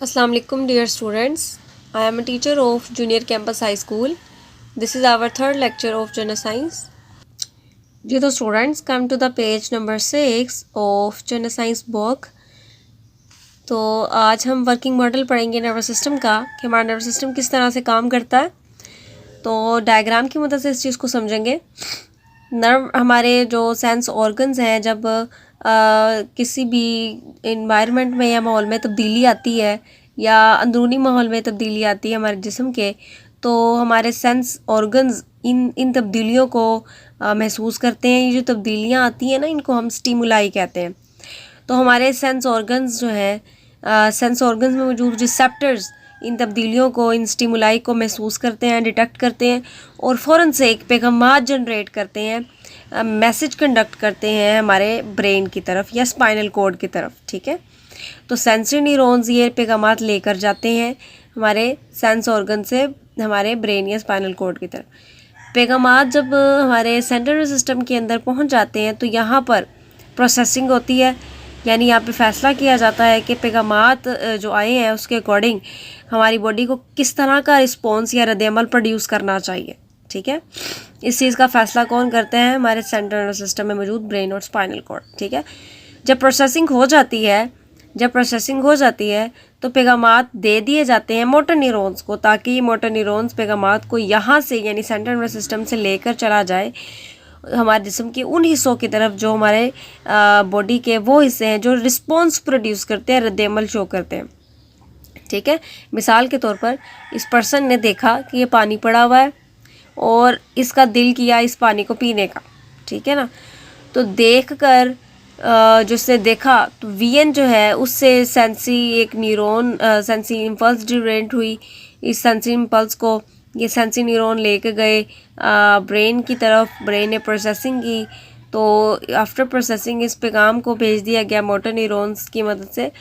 Assalamu alaikum dear students. I am a teacher of Junior Campus High School. This is our third lecture of General Science. Dear students, come to the page number 6 of General Science book. तो आज हम working model पढ़ेंगे nervous system का कि हमारा nervous system किस तरह से काम करता है। तो डायग्राम की मदद से इस चीज़ को समझेंगे। नर्व हमारे जो सेंस ऑर्गन्स हैं, जब किसी भी इन्वायरमेंट में या माहौल में तब्दीली आती है या अंदरूनी माहौल में तब्दीली आती है हमारे जिस्म के, तो हमारे सेंस ऑर्गन्स इन तब्दीलियों को महसूस करते हैं। ये जो तब्दीलियाँ आती हैं ना, इनको हम स्टिमुलाई कहते हैं। तो हमारे सेंस ऑर्गन्स जो है, सेंस ऑर्गन्स में मौजूद रिसेप्टर्स इन तब्दीलियों को, इन स्टिमुलाई को महसूस करते हैं, डिटेक्ट करते हैं और फ़ौरन से एक पैगाम जनरेट करते हैं, मैसेज कंडक्ट करते हैं हमारे ब्रेन की तरफ या स्पाइनल कॉर्ड की तरफ। ठीक है, तो सेंसरी न्यूरॉन्स ये पैगाम लेकर जाते हैं हमारे सेंस ऑर्गन से हमारे ब्रेन या स्पाइनल कॉर्ड की तरफ। पैगाम जब हमारे सेंट्रल नर्वस सिस्टम के अंदर पहुंच जाते हैं तो यहाँ पर प्रोसेसिंग होती है, यानी यहाँ पे फैसला किया जाता है कि पैगामात जो आए हैं उसके अकॉर्डिंग हमारी बॉडी को किस तरह का रिस्पॉन्स या रद्द-ए-अमल प्रोड्यूस करना चाहिए। ठीक है, इस चीज़ का फैसला कौन करते हैं? हमारे सेंट्रल नर्वस सिस्टम में मौजूद ब्रेन और स्पाइनल कॉर्ड। ठीक है, जब प्रोसेसिंग हो जाती है तो पैगामात दे दिए जाते हैं मोटर न्यूरॉन्स को, ताकि ये मोटर न्यूरॉन्स पैगामात को यहाँ से यानी सेंट्रल नर्वस सिस्टम से लेकर चला जाए हमारे जिस्म के उन हिस्सों की तरफ जो हमारे बॉडी के वो हिस्से हैं जो रिस्पॉन्स प्रोड्यूस करते हैं, रद्द-ए-अमल शो करते हैं। ठीक है, मिसाल के तौर पर इस पर्सन ने देखा कि ये पानी पड़ा हुआ है और इसका दिल किया इस पानी को पीने का। ठीक है ना, तो देख कर जो उसने देखा तो वीएन जो है उससे सेंसी इम्पल्स जनरेट हुई। इस सेंसी इम्पल्स को ये सेंसी न्यूरॉन लेके गए ब्रेन की तरफ, ब्रेन ने प्रोसेसिंग की, तो आफ्टर प्रोसेसिंग इस पैगाम को भेज दिया गया मोटर न्यूरॉन्स की मदद से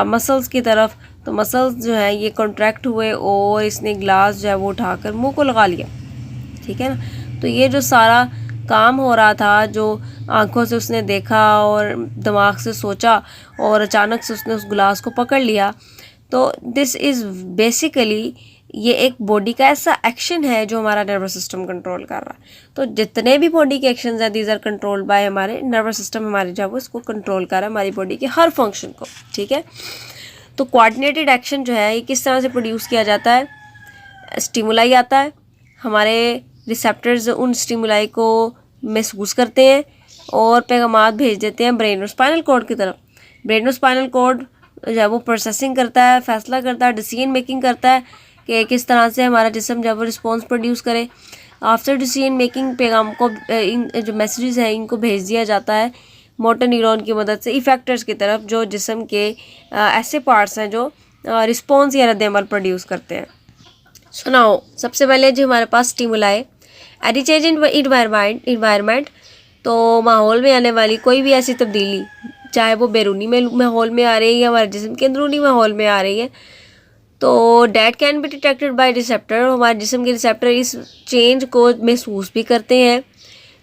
मसल्स की तरफ। तो मसल्स जो है ये कॉन्ट्रैक्ट हुए और इसने ग्लास जो है वो उठाकर मुंह को लगा लिया। ठीक है ना, तो ये जो सारा काम हो रहा था, जो आंखों से उसने देखा और दिमाग से सोचा और अचानक से उसने उस गिलास को पकड़ लिया, तो दिस इज़ बेसिकली ये एक बॉडी का ऐसा एक्शन है जो हमारा नर्वस सिस्टम कंट्रोल कर रहा है। तो जितने भी बॉडी के एक्शंस हैं दीज आर कंट्रोल्ड बाय हमारे नर्वस सिस्टम। हमारे जो है वो इसको कंट्रोल कर रहा है, हमारी बॉडी के हर फंक्शन को। ठीक है, तो कोऑर्डिनेटेड एक्शन जो है ये किस तरह से प्रोड्यूस किया जाता है? स्टिमुलाई आता है, हमारे रिसेप्टर्स उन स्टिमुलाई को महसूस करते हैं और पैगामात भेज देते हैं ब्रेन और स्पाइनल कॉर्ड की तरफ। ब्रेन और स्पाइनल कॉर्ड जो है वो प्रोसेसिंग करता है, फैसला करता है, डिसीजन मेकिंग करता है कि किस तरह से हमारा जिस्म जब वो रिस्पॉन्स प्रोड्यूस करे। आफ्टर डिसीजन मेकिंग पैगाम को इन जो मैसेजेस हैं इनको भेज दिया जाता है मोटर न्यूरॉन की मदद से इफेक्टर्स की तरफ, जो जिस्म के ऐसे पार्ट्स हैं जो रिस्पॉन्स या रद्द-ए-अमल प्रोड्यूस करते हैं। सुनाओ, सबसे पहले जो हमारे पास stimuli any change in environment, तो माहौल में आने वाली कोई भी ऐसी तब्दीली, चाहे वो बैरूनी में माहौल में आ रही है या हमारे जिस्म के अंदरूनी माहौल में आ रही है, तो that can be detected by receptor. हमारे जिस्म के रिसेप्टर इस चेंज को महसूस भी करते हैं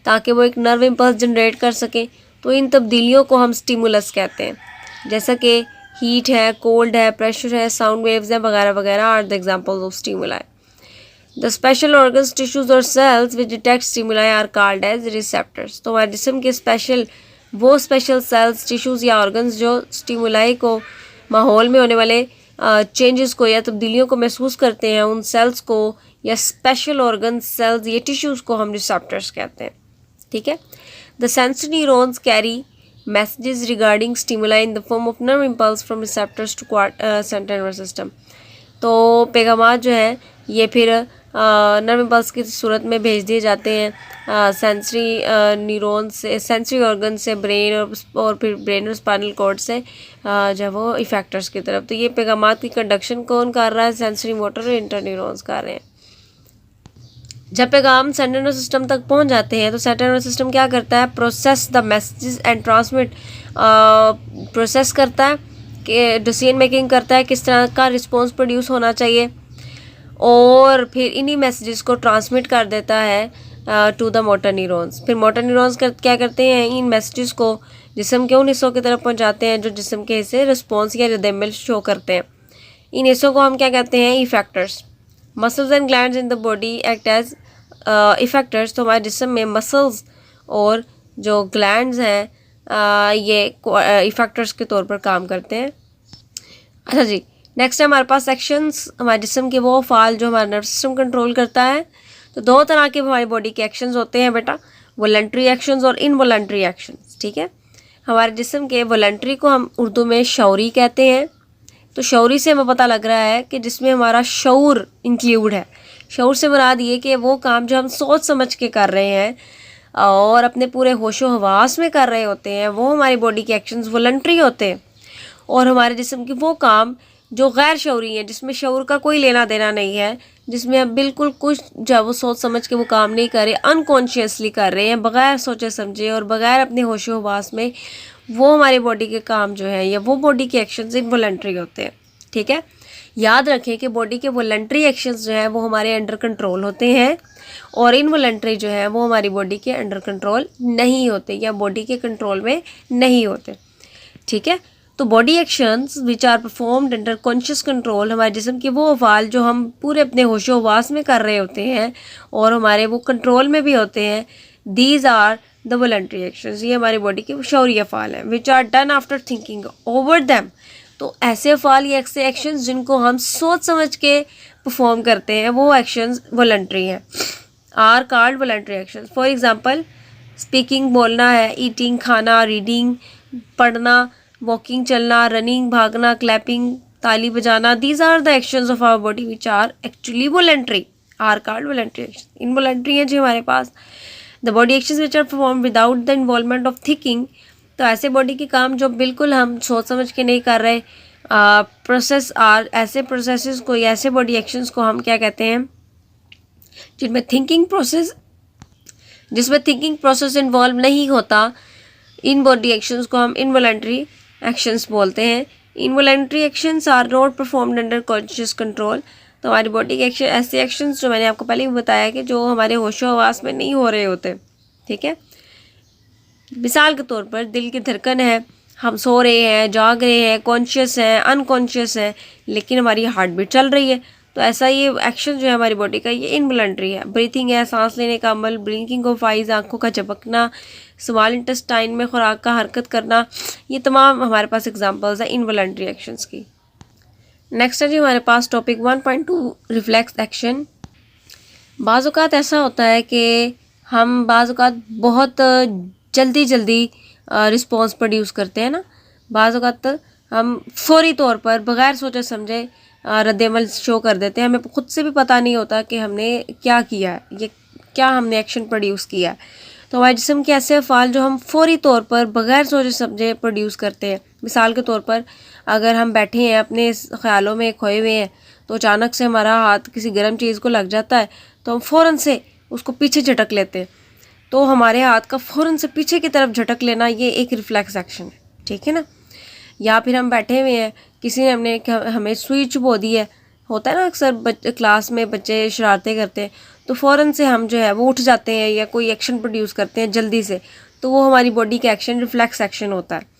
ताकि वो एक नर्व इम्पल्स जनरेट कर सकें। तो इन तब्दीलियों को हम स्टिमुलस कहते हैं, जैसा कि हीट है, कोल्ड है, प्रेशर है, साउंड वेव्स हैं, वगैरह वगैरह are the examples of stimuli. The special organs, tissues और cells which detect stimuli are called as receptors. तो हमारे जिस्म के स्पेशल सेल्स, टिश्यूज या ऑर्गन्स जो स्टिमुलाई को, माहौल में होने वाले चेंजेस को या तब्दीलियों को महसूस करते हैं, उन सेल्स को या स्पेशल ऑर्गन सेल्स या टिश्यूज़ को हम रिसेप्टर्स कहते हैं। ठीक है, the sensory neurons carry messages regarding stimuli in the form of nerve impulse from receptors to central nervous system। तो पैगामात जो है ये फिर नर्व इम्पल्स की सूरत में भेज दिए जाते हैं सेंसरी न्यूरॉन से, सेंसरी ऑर्गन से ब्रेन और फिर ब्रेन और स्पाइनल कॉर्ड से जब वो इफेक्टर्स की तरफ। तो ये पैगामात की कंडक्शन कौन कर रहा है? सेंसरी मोटर और इंटर न्यूरॉन्स कर रहे हैं। जब पैगाम सेंट्रल नर्वस सिस्टम तक पहुंच जाते हैं तो सेंट्रल नर्वस सिस्टम क्या करता है? Process the messages and transmit, process करता है कि डिसीजन मेकिंग करता है किस तरह का रिस्पॉन्स प्रोड्यूस होना चाहिए, और फिर इन्हीं मैसेजेस को ट्रांसमिट कर देता है टू द मोटर न्यूरॉन्स। फिर मोटर न्यूरॉन्स क्या करते हैं? इन मैसेजेस को जिस्म के उन हिस्सों की तरफ पहुंचाते हैं जो जिस्म के हिस्से रिस्पॉन्स या रद्द-ए-अमल शो करते हैं। इन हिस्सों को हम क्या कहते हैं, effectors. Muscles and glands in the body act as effectors. तो हमारे जिस्म में मसल्स और जो ग्लैंड्स हैं ये इफेक्टर्स के तौर पर काम करते हैं। अच्छा जी, नेक्स्ट है हमारे पास एक्शंस, हमारे जिस्म के वो अफ़ाल जो हमारा नर्वस सिस्टम कंट्रोल करता है। तो दो तरह के हमारी बॉडी के एक्शंस होते हैं बेटा, वॉलंटरी एक्शंस और इनवॉलंटरी एक्शंस। ठीक है, हमारे जिस्म के वॉलंटरी को हम उर्दू में शऊरी कहते हैं। तो शऊरी से हमें पता लग रहा है कि जिसमें हमारा शऊर इंक्लूड है। शऊर से मुराद ये कि वो काम जो हम सोच समझ के कर रहे हैं और अपने पूरे होशो हवास में कर रहे होते हैं, वो हमारी बॉडी के एक्शंस वॉलंटरी होते हैं। और हमारे जिस्म के वो काम जो गैर शऊरी हैं, जिसमें शऊर का कोई लेना देना नहीं है, जिसमें हम बिल्कुल कुछ जब वो सोच समझ के वो काम नहीं कर रहे, अनकॉन्शियसली कर रहे हैं, बग़ैर सोचे समझे और बग़ैर अपने होशो हवास में, वो हमारी बॉडी के काम जो है या वो बॉडी के एक्शंस इनवॉलंटरी होते हैं। ठीक है, याद रखें कि बॉडी के वॉलंटरी एक्शंस जो हैं वो हमारे अंडर कंट्रोल होते हैं और इनवॉलंटरी जो है वो हमारी बॉडी के अंडर कंट्रोल नहीं होते या बॉडी के कंट्रोल में नहीं होते। ठीक है, तो body actions which are performed under conscious control, हमारे जिस्म के वो अफ़ाल जो हम पूरे अपने होशो हवास में कर रहे होते हैं और हमारे वो कंट्रोल में भी होते हैं, these are the voluntary actions. ये हमारी बॉडी के शऊरी अफ़ाल हैं। Which are done after thinking over them. तो ऐसे अफ़ाल या ऐसे एक्शंस जिनको हम सोच समझ के परफॉर्म करते हैं, वो एक्शंस वॉलंटरी हैं, are called voluntary actions. For example, speaking बोलना है, ईटिंग खाना, रीडिंग पढ़ना, वॉकिंग चलना, रनिंग भागना, क्लैपिंग ताली बजाना, these are the actions of our body which are actually voluntary, are called voluntary actions. Involuntary हैं जी हमारे पास the body actions which are perform without the involvement of thinking. तो ऐसे बॉडी के काम जो बिल्कुल हम सोच समझ के नहीं कर रहे, प्रोसेस आर, ऐसे प्रोसेसेस को या ऐसे बॉडी एक्शंस को हम क्या कहते हैं, जिसमें थिंकिंग प्रोसेस इन्वॉल्व नहीं होता, इन बॉडी एक्शंस को हम इनवॉलंटरी एक्शंस बोलते हैं। Involuntary actions are not performed under conscious control. तो हमारी बॉडी के एक्शन, ऐसे एक्शंस जो मैंने आपको पहले भी बताया कि जो हमारे होशो हवास में नहीं हो रहे होते। ठीक है, मिसाल के तौर पर दिल की धड़कन है, हम सो रहे हैं, जाग रहे हैं, कॉन्शियस हैं, अनकॉन्शियस हैं, लेकिन हमारी हार्ट बीट चल रही है। तो ऐसा ये एक्शन जो है हमारी बॉडी का, ये इनवॉलंटरी है। ब्रीथिंग है, सांस लेने का अमल, ब्लिंकिंग ऑफ आइज, आँखों का झपकना, स्मॉल इंटेस्टाइन में खुराक का हरकत करना, ये तमाम हमारे पास एग्जांपल्स हैं इनवॉलंटरी एक्शंस की। नेक्स्ट है जी हमारे पास टॉपिक 1.2 रिफ्लेक्स एक्शन। बाज़ औक़ात ऐसा होता है कि हम बाज़ औक़ात बहुत जल्दी रिस्पॉन्स प्रोड्यूस करते हैं ना, बाज़ औक़ात हम फौरी तौर पर बग़ैर सोचे समझे रद्द-ए-अमल शो कर देते हैं, हमें खुद से भी पता नहीं होता कि हमने क्या किया है, ये क्या हमने एक्शन प्रोड्यूस किया है। तो हमारे जिस्म के ऐसे अफ़ाल जो हम फौरी तौर पर बग़ैर सोचे समझे प्रोड्यूस करते हैं। मिसाल के तौर पर अगर हम बैठे हैं अपने ख़्यालों में खोए हुए हैं, तो अचानक से हमारा हाथ किसी गर्म चीज़ को लग जाता है, तो हम फ़ौरन से उसको पीछे झटक लेते हैं। तो हमारे हाथ का फ़ौरन से पीछे की तरफ झटक लेना, ये एक रिफ्लेक्स एक्शन है। ठीक है ना, या फिर हम बैठे हुए हैं, किसी ने हमें सुई चुभो दी है, होता है ना अक्सर क्लास में बच्चे शरारतें करते हैं, तो फ़ौरन से हम जो है वो उठ जाते हैं या कोई एक्शन प्रोड्यूस करते हैं जल्दी से, तो वो हमारी बॉडी का एक्शन रिफ्लेक्स एक्शन होता है।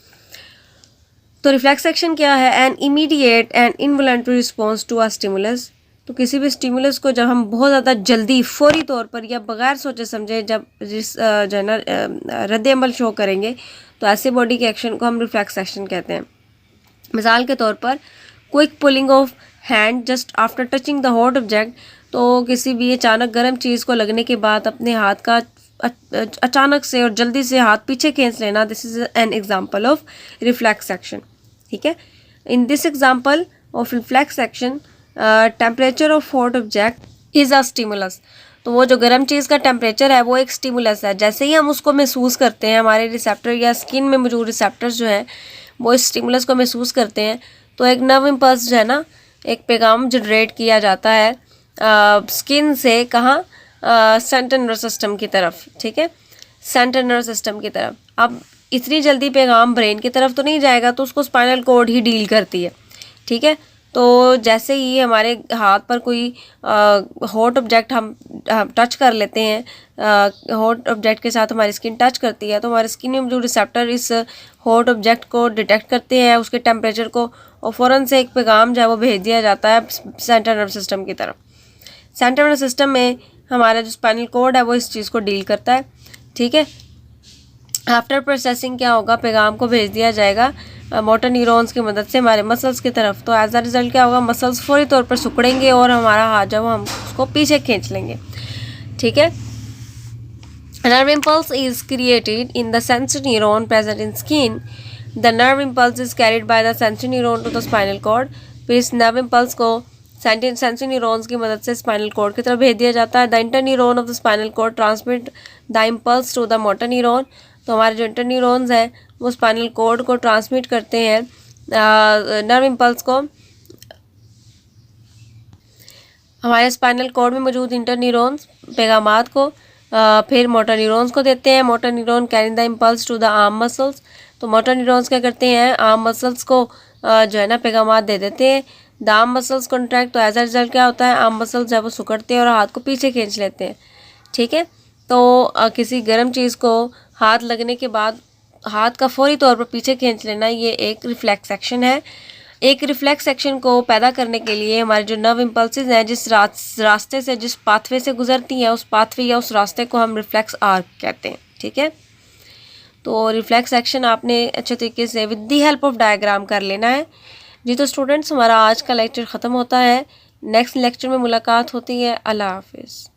तो रिफ्लेक्स एक्शन क्या है? An immediate and involuntary response to a stimulus. तो किसी भी स्टिमुलस को जब हम बहुत ज़्यादा जल्दी फौरी तौर पर या बग़ैर सोचे समझे जब जो है ना रद्द अमल शो करेंगे, तो ऐसे बॉडी के एक्शन को हम रिफ्लेक्स एक्शन कहते हैं। मिसाल के तौर पर quick pulling of hand just after touching the hot object. तो किसी भी अचानक गर्म चीज़ को लगने के बाद अपने हाथ का अचानक से और जल्दी से हाथ पीछे खींच लेना, this is an example of reflex action. ठीक है, in this example of reflex action temperature of hot object is a stimulus. तो वो जो गर्म चीज़ का टेम्परेचर है वो एक स्टिमुलस है। जैसे ही हम उसको महसूस करते हैं, हमारे रिसेप्टर या स्किन में मौजूद रिसेप्टर्स जो हैं वो इस स्टिमुलस को महसूस करते हैं, तो एक नर्व इम्पल्स जो है ना, एक पैगाम जनरेट किया जाता है स्किन से, कहाँ, सेंट्रल नर्वस सिस्टम की तरफ। ठीक है, सेंट्रल नर्वस सिस्टम की तरफ। अब इतनी जल्दी पैगाम ब्रेन की तरफ तो नहीं जाएगा, तो उसको स्पाइनल कॉर्ड ही डील करती है। ठीक है, तो जैसे ही हमारे हाथ पर कोई हॉट ऑब्जेक्ट हम टच कर लेते हैं, हॉट ऑब्जेक्ट के साथ हमारी स्किन टच करती है, तो हमारी स्किन में जो रिसेप्टर इस हॉट ऑब्जेक्ट को डिटेक्ट करते हैं, उसके टेम्परेचर को, और फ़ौरन से एक पैगाम जो है वो भेज दिया जाता है सेंट्रल नर्वस सिस्टम की तरफ। सेंट्रल नर्वस सिस्टम में हमारा जो स्पाइनल कॉर्ड है वो इस चीज़ को डील करता है, ठीक है। आफ्टर प्रोसेसिंग क्या होगा, पैगाम को भेज दिया जाएगा मोटर न्यूरॉन्स की मदद से हमारे मसल्स की तरफ। तो एज अ रिजल्ट क्या होगा, मसल्स फौरी तौर पर सिकुड़ेंगे और हमारा हाथ जब हम उसको पीछे खींच लेंगे, ठीक है। Nerve impulse is created in the sensory neuron present in skin. The nerve impulse is carried by the sensory neuron to the spinal cord. फिर इस nerve impulse को सेंसरी न्यूरॉन्स की मदद से स्पाइनल कॉर्ड की तरफ भेज दिया जाता है। The inter neuron of the spinal cord transmit the impulse to the motor neuron. तो हमारे जो इंटर न्यूरॉन्स हैं वो स्पाइनल कॉर्ड को ट्रांसमिट करते हैं नर्व इम्पल्स को। हमारे स्पाइनल कॉर्ड में मौजूद इंटर न्यूरॉन्स पैगामात को फिर मोटर न्यूरॉन्स को देते हैं। Motor neuron carry the impulse to the arm muscles. तो मोटर न्यूरॉन्स क्या करते हैं, आर्म मसल्स को जो है ना पैगामात दे देते हैं। The arm muscles contract. तो एज अ रिजल्ट क्या होता है, आर्म मसल्स जब वो सिकुड़ते हैं और हाथ को पीछे खींच लेते हैं, ठीक है। तो किसी गर्म चीज़ को हाथ लगने के बाद हाथ का फौरी तौर पर पीछे खींच लेना, ये एक रिफ्लेक्स एक्शन है। एक रिफ्लेक्स एक्शन को पैदा करने के लिए हमारे जो नर्व इम्पल्सेस हैं जिस रास्ते से, जिस पाथवे से गुजरती हैं, उस पाथवे या उस रास्ते को हम रिफ्लेक्स आर्क कहते हैं, ठीक है। तो रिफ्लेक्स एक्शन आपने अच्छे तरीके से with the help of diagram कर लेना है जी। तो स्टूडेंट्स, हमारा आज का लेक्चर ख़त्म होता है। नेक्स्ट लेक्चर में मुलाकात होती है। अल्लाह हाफिज़।